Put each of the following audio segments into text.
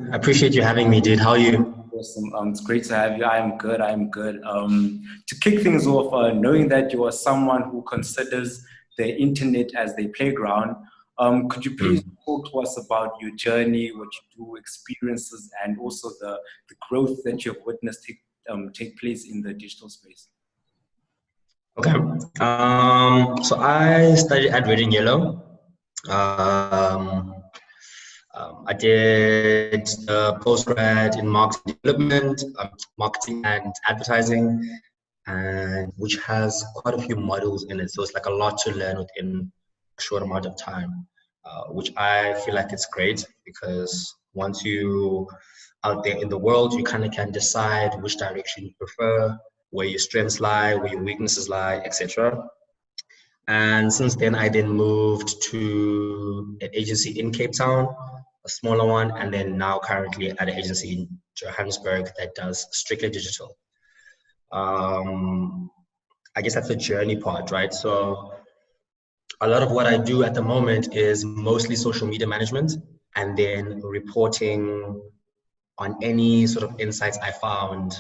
I appreciate you having me, dude. How are you? Awesome. It's great to have you. I am good. I am good. To kick things off, knowing that you are someone who considers the internet as their playground, could you please Mm. talk to us about your journey, what you do, experiences, and also the growth that you've witnessed take place in the digital space? Okay. So I studied at Reading Yellow. Um, I did postgrad in marketing development, marketing and advertising, and which has quite a few modules in it. So it's like a lot to learn within a short amount of time, which I feel like it's great because once you out there in the world, you kind of can decide which direction you prefer, where your strengths lie, where your weaknesses lie, etc. And since then, I then moved to an agency in Cape Town, a smaller one, and then now currently at an agency in Johannesburg that does strictly digital. Um, I guess that's the journey part, right? So a lot of what I do at the moment is mostly social media management and then reporting on any sort of insights I found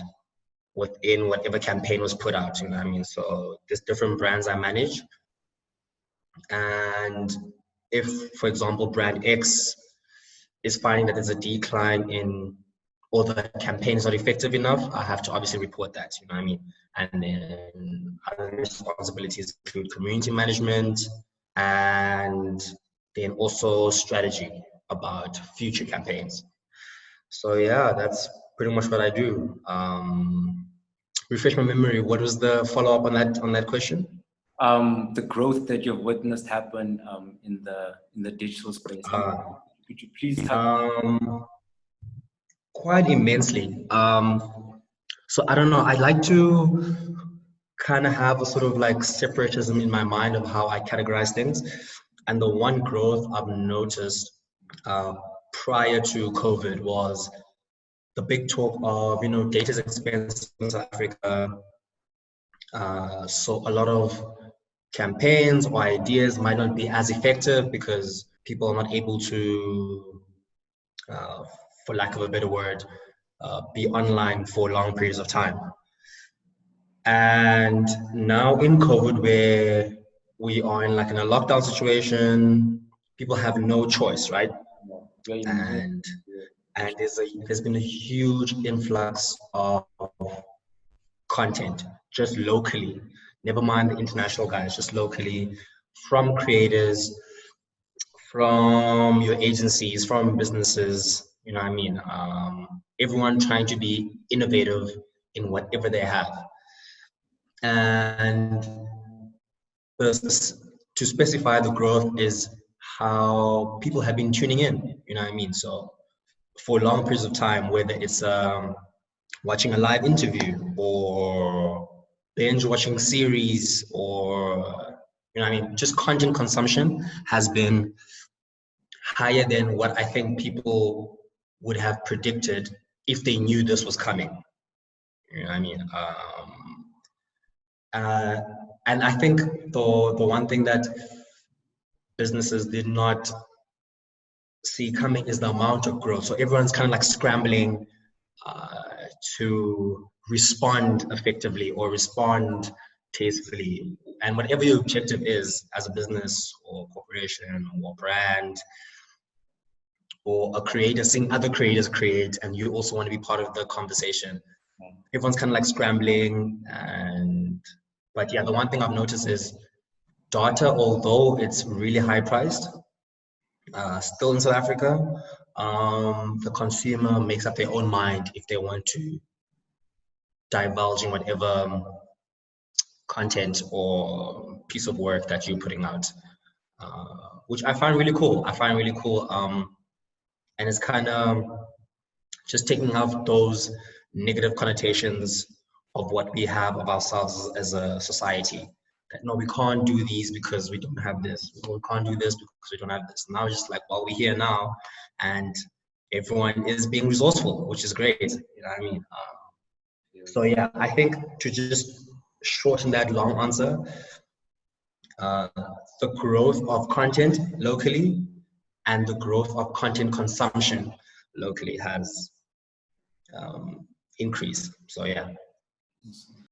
within whatever campaign was put out, you know what I mean? So there's different brands I manage. And if, for example, brand X is finding that there's a decline in or the campaign is not effective enough, I have to obviously report that, you know what I mean? And then other responsibilities include community management and then also strategy about future campaigns. So yeah, that's pretty much what I do. Refresh my memory. What was the follow-up on that question? The growth that you've witnessed happen in the digital space. Could you please quite immensely. So I don't know. I like to kind of have a sort of like separatism in my mind of how I categorize things. And the one growth I've noticed prior to COVID was the big talk of, you know, data is expensive in South Africa. So a lot of campaigns or ideas might not be as effective because people are not able to, for lack of a better word, be online for long periods of time. And now in COVID, where we are in like in a lockdown situation, people have no choice, right? And there's been a huge influx of content just locally, never mind the international guys, just locally, from creators, from your agencies, from businesses, you know what I mean? Everyone trying to be innovative in whatever they have. And to specify the growth is how people have been tuning in, you know what I mean? So for long periods of time, whether it's watching a live interview or binge watching series or, you know what I mean, just content consumption has been higher than what I think people would have predicted if they knew this was coming. You know what I mean? And I think the one thing that businesses did not see coming is the amount of growth. So everyone's kind of like scrambling to respond effectively or respond tastefully. And whatever your objective is as a business or corporation or brand or a creator, seeing other creators create and you also want to be part of the conversation. Everyone's kind of like scrambling. But yeah, the one thing I've noticed is data, although it's really high priced, still in South Africa, the consumer makes up their own mind if they want to divulge in whatever content or piece of work that you're putting out, which I find really cool. And it's kind of just taking out those negative connotations of what we have of ourselves as a society. That no, we can't do these because we don't have this. We can't do this because we don't have this. Now it's just like, well, we're here now, and everyone is being resourceful, which is great. You know what I mean? So yeah, I think to just shorten that long answer, the growth of content locally and the growth of content consumption locally has increased. So yeah.